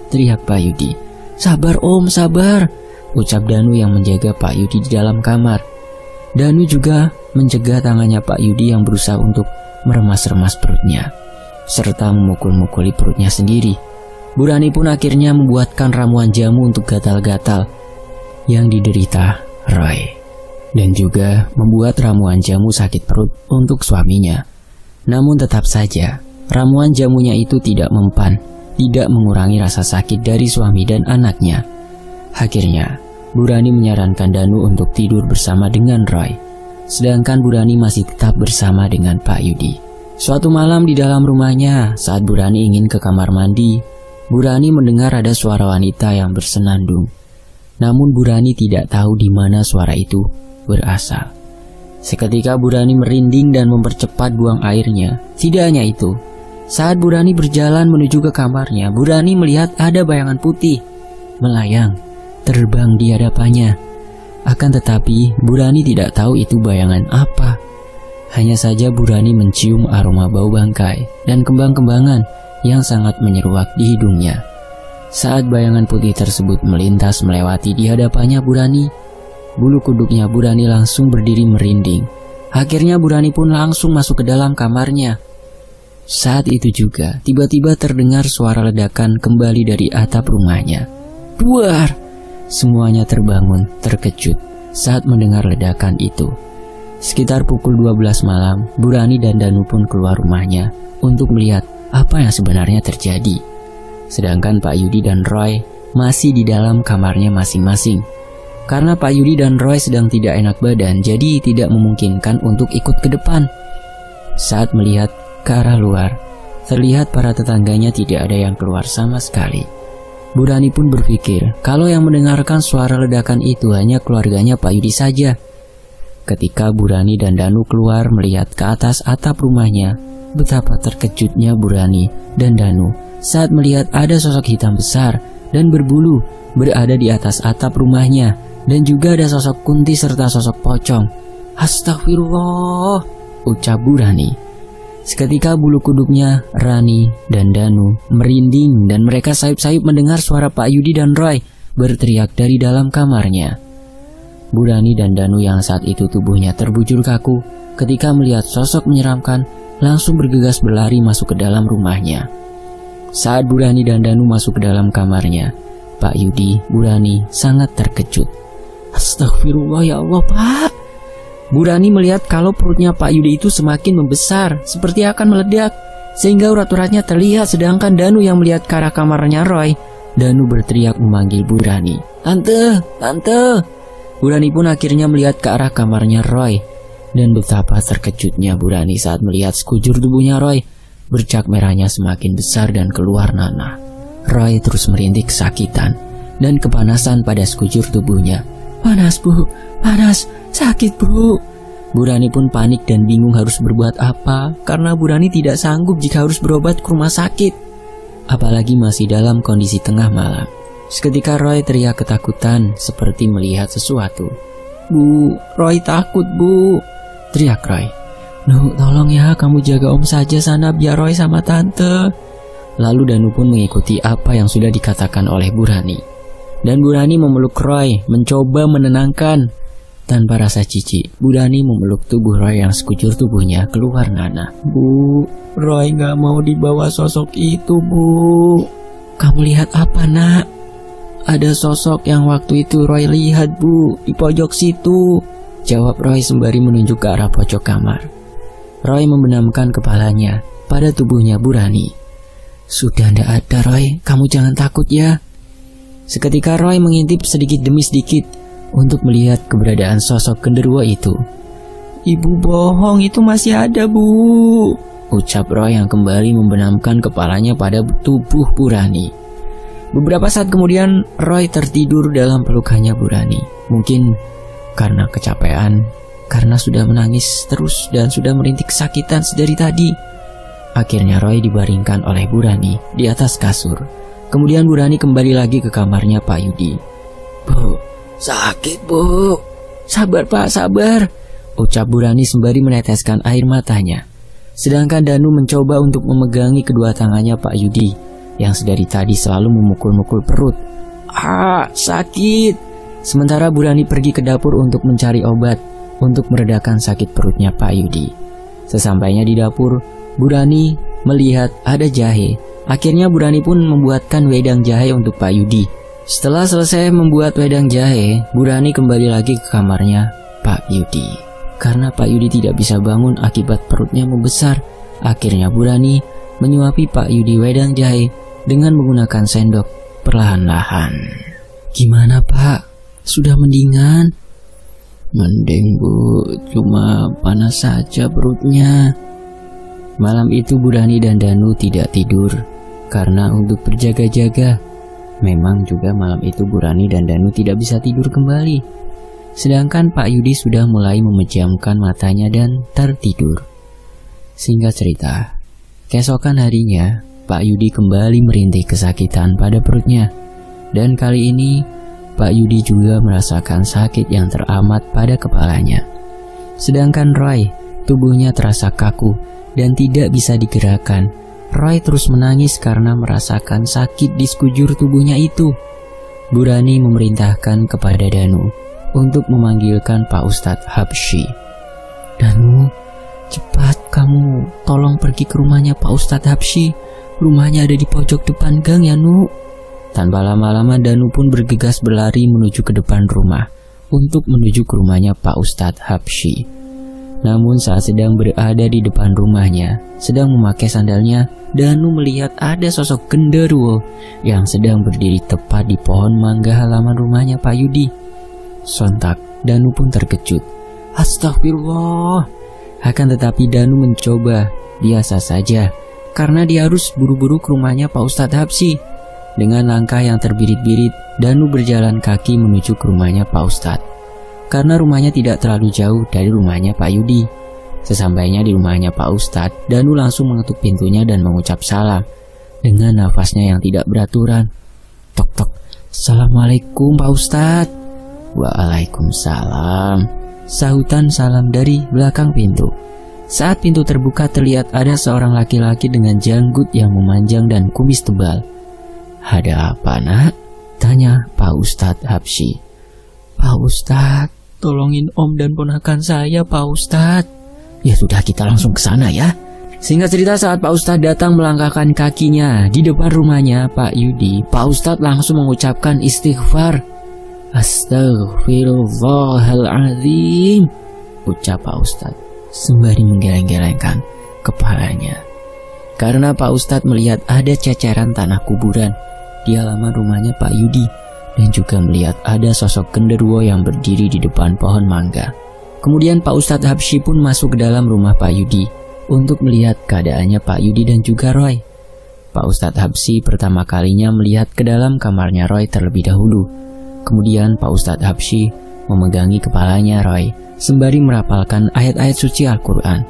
teriak Pak Yudi. Sabar Om, sabar, ucap Danu yang menjaga Pak Yudi di dalam kamar. Danu juga mencegah tangannya Pak Yudi yang berusaha untuk meremas-remas perutnya. serta memukul-mukuli perutnya sendiri. Bu Rani pun akhirnya membuatkan ramuan jamu untuk gatal-gatal yang diderita Roy, dan juga membuat ramuan jamu sakit perut untuk suaminya. Namun tetap saja, ramuan jamunya itu tidak mempan, tidak mengurangi rasa sakit dari suami dan anaknya. Akhirnya, Bu Rani menyarankan Danu untuk tidur bersama dengan Roy, sedangkan Bu Rani masih tetap bersama dengan Pak Yudi. Suatu malam di dalam rumahnya, saat Bu Rani ingin ke kamar mandi, Bu Rani mendengar ada suara wanita yang bersenandung. Namun Bu Rani tidak tahu di mana suara itu berasal. Seketika Bu Rani merinding dan mempercepat buang airnya. Tidak hanya itu, saat Bu Rani berjalan menuju ke kamarnya, Bu Rani melihat ada bayangan putih melayang, terbang di hadapannya. Akan tetapi, Bu Rani tidak tahu itu bayangan apa. Hanya saja Bu Rani mencium aroma bau bangkai dan kembang-kembangan yang sangat menyeruak di hidungnya. Saat bayangan putih tersebut melintas melewati di hadapannya Bu Rani, bulu kuduknya Bu Rani langsung berdiri merinding. Akhirnya Bu Rani pun langsung masuk ke dalam kamarnya. Saat itu juga, tiba-tiba terdengar suara ledakan kembali dari atap rumahnya. Duar! Semuanya terbangun, terkejut saat mendengar ledakan itu. Sekitar pukul 12 malam, Bu Rani dan Danu pun keluar rumahnya untuk melihat apa yang sebenarnya terjadi. Sedangkan Pak Yudi dan Roy masih di dalam kamarnya masing-masing. Karena Pak Yudi dan Roy sedang tidak enak badan, jadi tidak memungkinkan untuk ikut ke depan. Saat melihat ke arah luar, terlihat para tetangganya tidak ada yang keluar sama sekali. Bu Rani pun berpikir kalau yang mendengarkan suara ledakan itu hanya keluarganya Pak Yudi saja. Ketika Bu Rani dan Danu keluar melihat ke atas atap rumahnya, betapa terkejutnya Bu Rani dan Danu saat melihat ada sosok hitam besar dan berbulu berada di atas atap rumahnya, dan juga ada sosok Kunti serta sosok pocong. Astagfirullah, ucap Bu Rani. Seketika bulu kuduknya Rani dan Danu merinding dan mereka sayup-sayup mendengar suara Pak Yudi dan Roy berteriak dari dalam kamarnya. Bu Rani dan Danu yang saat itu tubuhnya terbujur kaku ketika melihat sosok menyeramkan langsung bergegas berlari masuk ke dalam rumahnya. Saat Bu Rani dan Danu masuk ke dalam kamarnya, Pak Yudi, Bu Rani sangat terkejut. Astagfirullah, ya Allah Pak. Bu Rani melihat kalau perutnya Pak Yudi itu semakin membesar, seperti akan meledak, sehingga urat-uratnya terlihat. Sedangkan Danu yang melihat ke arah kamarnya Roy, Danu berteriak memanggil Bu Rani. Tante, tante. Bu Rani pun akhirnya melihat ke arah kamarnya Roy. Dan betapa terkejutnya Bu Rani saat melihat sekujur tubuhnya Roy bercak merahnya semakin besar dan keluar nanah. Roy terus merintih kesakitan dan kepanasan pada sekujur tubuhnya. Panas Bu, panas, sakit Bu. Bu Rani pun panik dan bingung harus berbuat apa, karena Bu Rani tidak sanggup jika harus berobat ke rumah sakit, apalagi masih dalam kondisi tengah malam. Seketika Roy teriak ketakutan seperti melihat sesuatu. Bu, Roy takut Bu, teriak Roy. Nuh, tolong ya, kamu jaga Om saja sana biar Roy sama Tante. Lalu Danu pun mengikuti apa yang sudah dikatakan oleh Bu Rani. Dan Bu Rani memeluk Roy, mencoba menenangkan. Tanpa rasa jijik, Bu Rani memeluk tubuh Roy yang sekujur tubuhnya keluar nanah. Bu, Roy gak mau dibawa sosok itu Bu. Kamu lihat apa nak? Ada sosok yang waktu itu Roy lihat Bu, di pojok situ, jawab Roy sembari menunjuk ke arah pojok kamar. Roy membenamkan kepalanya pada tubuhnya Bu Rani. Sudah ndak ada Roy, kamu jangan takut ya. Seketika Roy mengintip sedikit demi sedikit untuk melihat keberadaan sosok genderuwo itu. Ibu bohong, itu masih ada Bu, ucap Roy yang kembali membenamkan kepalanya pada tubuh Bu Rani. Beberapa saat kemudian Roy tertidur dalam pelukannya Bu Rani. Mungkin karena kecapean, karena sudah menangis terus dan sudah merintih kesakitan sedari tadi. Akhirnya Roy dibaringkan oleh Bu Rani di atas kasur. Kemudian Bu Rani kembali lagi ke kamarnya Pak Yudi. Bu, sakit Bu. Sabar Pak, sabar, ucap Bu Rani sembari meneteskan air matanya. Sedangkan Danu mencoba untuk memegangi kedua tangannya Pak Yudi yang sedari tadi selalu memukul-mukul perut. Ah, sakit. Sementara Bu Rani pergi ke dapur untuk mencari obat untuk meredakan sakit perutnya Pak Yudi. Sesampainya di dapur, Bu Rani melihat ada jahe. Akhirnya Bu Rani pun membuatkan wedang jahe untuk Pak Yudi. Setelah selesai membuat wedang jahe, Bu Rani kembali lagi ke kamarnya Pak Yudi. Karena Pak Yudi tidak bisa bangun akibat perutnya membesar, akhirnya Bu Rani menyuapi Pak Yudi wedang jahe dengan menggunakan sendok perlahan-lahan. "Gimana Pak? Sudah mendingan?" "Mending Bu, cuma panas saja perutnya." Malam itu Bu Rani dan Danu tidak tidur karena untuk berjaga-jaga. Memang juga malam itu Bu Rani dan Danu tidak bisa tidur kembali. Sedangkan Pak Yudi sudah mulai memejamkan matanya dan tertidur. Singkat cerita, keesokan harinya Pak Yudi kembali merintih kesakitan pada perutnya. Dan kali ini Pak Yudi juga merasakan sakit yang teramat pada kepalanya. Sedangkan Roy, tubuhnya terasa kaku dan tidak bisa digerakkan. Roy terus menangis karena merasakan sakit di sekujur tubuhnya itu. Bu Rani memerintahkan kepada Danu untuk memanggilkan Pak Ustadz Habsyi. "Danu, cepat kamu tolong pergi ke rumahnya Pak Ustadz Habsyi. Rumahnya ada di pojok depan gang ya, Nu." Tanpa lama-lama Danu pun bergegas berlari menuju ke depan rumah untuk menuju ke rumahnya Pak Ustadz Habsyi. Namun saat sedang berada di depan rumahnya, sedang memakai sandalnya, Danu melihat ada sosok genderuwo yang sedang berdiri tepat di pohon mangga halaman rumahnya Pak Yudi. Sontak Danu pun terkejut. Astagfirullah. Akan tetapi Danu mencoba biasa saja karena dia harus buru-buru ke rumahnya Pak Ustadz Habsyi. Dengan langkah yang terbirit-birit, Danu berjalan kaki menuju ke rumahnya Pak Ustadz. Karena rumahnya tidak terlalu jauh dari rumahnya Pak Yudi. Sesampainya di rumahnya Pak Ustadz, Danu langsung mengetuk pintunya dan mengucap salam dengan nafasnya yang tidak beraturan. "Tok tok, Assalamualaikum Pak Ustadz." "Waalaikumsalam," sahutan salam dari belakang pintu. Saat pintu terbuka terlihat ada seorang laki-laki dengan janggut yang memanjang dan kumis tebal. "Ada apa nak?" tanya Pak Ustadz Habsyi. "Pak Ustadz, tolongin Om dan ponakan saya Pak Ustadz." "Ya sudah, kita langsung ke sana ya." Singkat cerita, saat Pak Ustadz datang melangkahkan kakinya di depan rumahnya Pak Yudi, Pak Ustadz langsung mengucapkan istighfar. "Astaghfirullahaladzim," ucap Pak Ustadz sembari menggeleng-gelengkan kepalanya. Karena Pak Ustadz melihat ada ceceran tanah kuburan di halaman rumahnya Pak Yudi, dan juga melihat ada sosok genderuwo yang berdiri di depan pohon mangga. Kemudian Pak Ustadz Habsyi pun masuk ke dalam rumah Pak Yudi untuk melihat keadaannya Pak Yudi dan juga Roy. Pak Ustadz Habsyi pertama kalinya melihat ke dalam kamarnya Roy terlebih dahulu. Kemudian Pak Ustadz Habsyi memegangi kepalanya Roy sembari merapalkan ayat-ayat suci Al-Quran.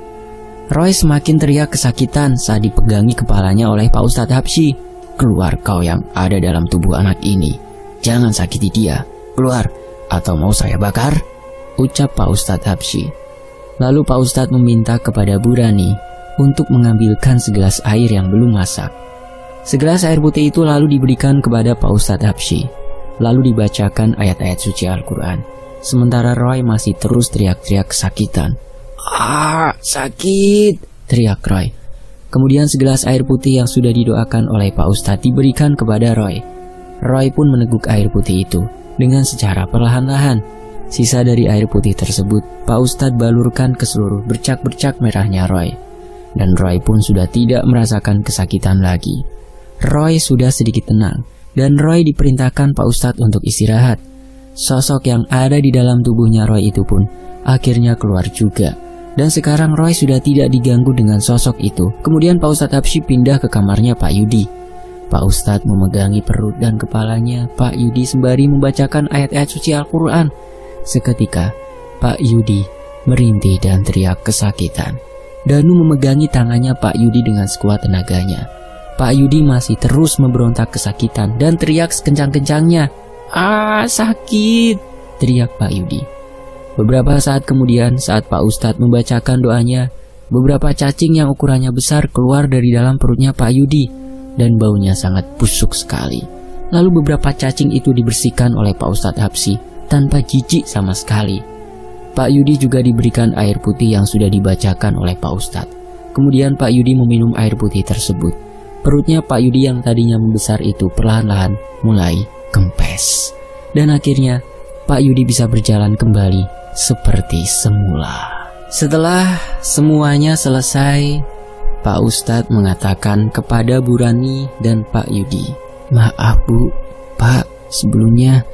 Roy semakin teriak kesakitan saat dipegangi kepalanya oleh Pak Ustadz Habsyi. "Keluar kau yang ada dalam tubuh anak ini. Jangan sakiti dia. Keluar, atau mau saya bakar," ucap Pak Ustadz Habsyi. Lalu Pak Ustadz meminta kepada Bu Rani untuk mengambilkan segelas air yang belum masak. Segelas air putih itu lalu diberikan kepada Pak Ustadz Habsyi. Lalu dibacakan ayat-ayat suci Al-Quran. Sementara Roy masih terus teriak-teriak kesakitan. "Ah, sakit!" teriak Roy. Kemudian segelas air putih yang sudah didoakan oleh Pak Ustadz diberikan kepada Roy. Roy pun meneguk air putih itu dengan secara perlahan-lahan. Sisa dari air putih tersebut Pak Ustadz balurkan ke seluruh bercak-bercak merahnya Roy. Dan Roy pun sudah tidak merasakan kesakitan lagi. Roy sudah sedikit tenang, dan Roy diperintahkan Pak Ustadz untuk istirahat. Sosok yang ada di dalam tubuhnya Roy itu pun akhirnya keluar juga. Dan sekarang Roy sudah tidak diganggu dengan sosok itu. Kemudian Pak Ustadz Habsyi pindah ke kamarnya Pak Yudi. Pak Ustadz memegangi perut dan kepalanya Pak Yudi sembari membacakan ayat-ayat suci Al-Quran. Seketika Pak Yudi merintih dan teriak kesakitan. Danu memegangi tangannya Pak Yudi dengan sekuat tenaganya. Pak Yudi masih terus memberontak kesakitan dan teriak sekencang-kencangnya. "Ah, sakit!" teriak Pak Yudi. Beberapa saat kemudian, saat Pak Ustadz membacakan doanya, beberapa cacing yang ukurannya besar keluar dari dalam perutnya Pak Yudi, dan baunya sangat busuk sekali. Lalu beberapa cacing itu dibersihkan oleh Pak Ustadz Habsyi tanpa jijik sama sekali. Pak Yudi juga diberikan air putih yang sudah dibacakan oleh Pak Ustadz. Kemudian Pak Yudi meminum air putih tersebut. Perutnya Pak Yudi yang tadinya membesar itu perlahan-lahan mulai kempes. Dan akhirnya Pak Yudi bisa berjalan kembali seperti semula. Setelah semuanya selesai, Pak Ustadz mengatakan kepada Bu Rani dan Pak Yudi, "Maaf Bu, Pak, sebelumnya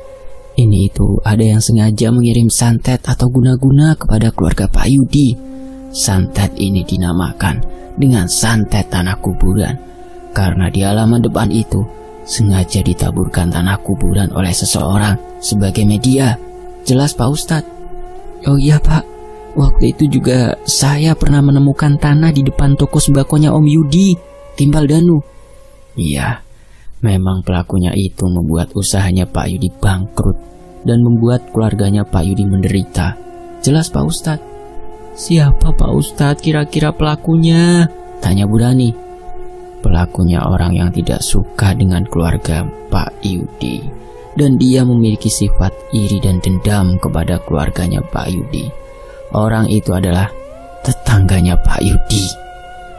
ini itu ada yang sengaja mengirim santet atau guna-guna kepada keluarga Pak Yudi. Santet ini dinamakan dengan santet tanah kuburan, karena di halaman depan itu sengaja ditaburkan tanah kuburan oleh seseorang sebagai media." Jelas Pak Ustadz. "Oh iya Pak, waktu itu juga saya pernah menemukan tanah di depan toko sembakonya Om Yudi, Timbal Danu." "Iya, memang pelakunya itu membuat usahanya Pak Yudi bangkrut dan membuat keluarganya Pak Yudi menderita." Jelas Pak Ustadz. "Siapa Pak Ustadz kira-kira pelakunya?" tanya Bu Rani. "Pelakunya orang yang tidak suka dengan keluarga Pak Yudi, dan dia memiliki sifat iri dan dendam kepada keluarganya Pak Yudi. Orang itu adalah tetangganya Pak Yudi."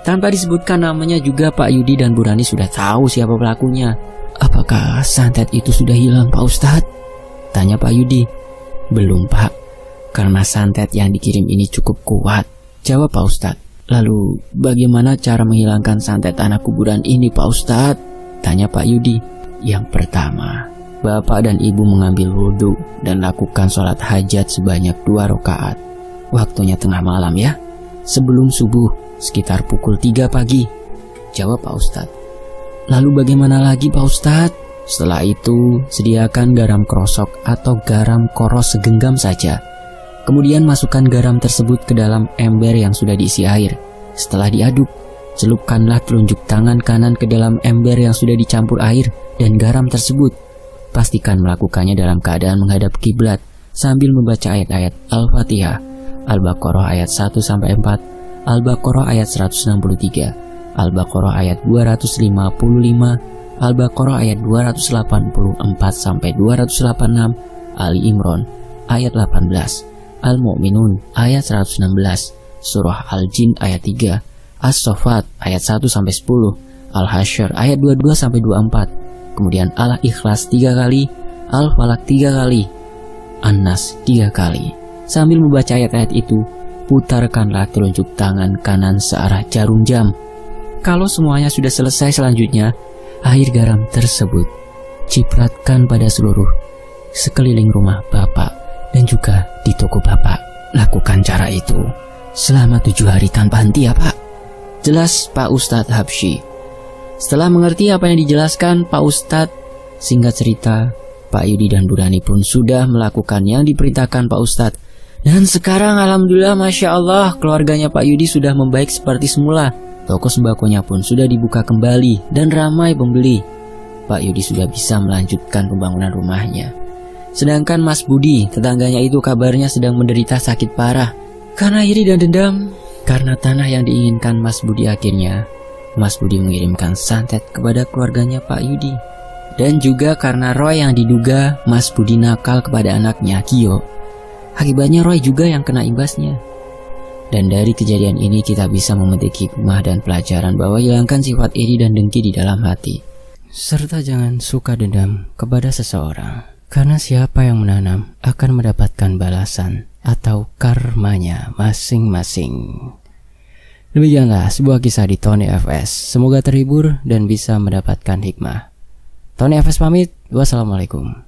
Tanpa disebutkan namanya juga Pak Yudi dan Bu Rani sudah tahu siapa pelakunya. "Apakah santet itu sudah hilang Pak Ustadz?" tanya Pak Yudi. "Belum Pak, karena santet yang dikirim ini cukup kuat," jawab Pak Ustadz. "Lalu bagaimana cara menghilangkan santet tanah kuburan ini Pak Ustadz?" tanya Pak Yudi. "Yang pertama, Bapak dan Ibu mengambil wudhu dan lakukan sholat hajat sebanyak 2 rakaat. Waktunya tengah malam ya, sebelum subuh sekitar pukul 3 pagi, jawab Pak Ustadz. "Lalu bagaimana lagi Pak Ustadz?" "Setelah itu, sediakan garam krosok atau garam koros segenggam saja. Kemudian masukkan garam tersebut ke dalam ember yang sudah diisi air. Setelah diaduk, celupkanlah telunjuk tangan kanan ke dalam ember yang sudah dicampur air dan garam tersebut. Pastikan melakukannya dalam keadaan menghadap kiblat sambil membaca ayat-ayat Al-Fatihah, Al-Baqarah ayat 1-4, Al-Baqarah ayat 163, Al-Baqarah ayat 255, Al-Baqarah ayat 284-286, Ali Imran ayat 18, Al-Mu'minun ayat 116, Surah Al-Jin ayat 3, As-Saffat ayat 1-10, Al-Hasyr ayat 22-24, kemudian Al-Ikhlas 3 kali, Al-Falaq 3 kali, An-Nas 3 kali. Sambil membaca ayat-ayat itu, putarkanlah telunjuk tangan kanan searah jarum jam. Kalau semuanya sudah selesai, selanjutnya air garam tersebut cipratkan pada seluruh sekeliling rumah Bapak dan juga di toko Bapak. Lakukan cara itu selama 7 hari tanpa henti ya Pak, jelas Pak Ustadz Habsyi. Setelah mengerti apa yang dijelaskan Pak Ustadz, singkat cerita, Pak Yudi dan Bu Rani pun sudah melakukan yang diperintahkan Pak Ustadz. Dan sekarang alhamdulillah Masya Allah, keluarganya Pak Yudi sudah membaik seperti semula. Toko sembakonya pun sudah dibuka kembali dan ramai pembeli. Pak Yudi sudah bisa melanjutkan pembangunan rumahnya. Sedangkan Mas Budi, tetangganya itu kabarnya sedang menderita sakit parah. Karena iri dan dendam, karena tanah yang diinginkan Mas Budi, akhirnya Mas Budi mengirimkan santet kepada keluarganya Pak Yudi. Dan juga karena Roy yang diduga Mas Budi nakal kepada anaknya Kio, akibatnya Roy juga yang kena imbasnya. Dan dari kejadian ini kita bisa memetik hikmah dan pelajaran bahwa hilangkan sifat iri dan dengki di dalam hati, serta jangan suka dendam kepada seseorang, karena siapa yang menanam akan mendapatkan balasan atau karmanya masing-masing. Demikianlah sebuah kisah di Tony FS. Semoga terhibur dan bisa mendapatkan hikmah. Tony FS pamit. Wassalamualaikum.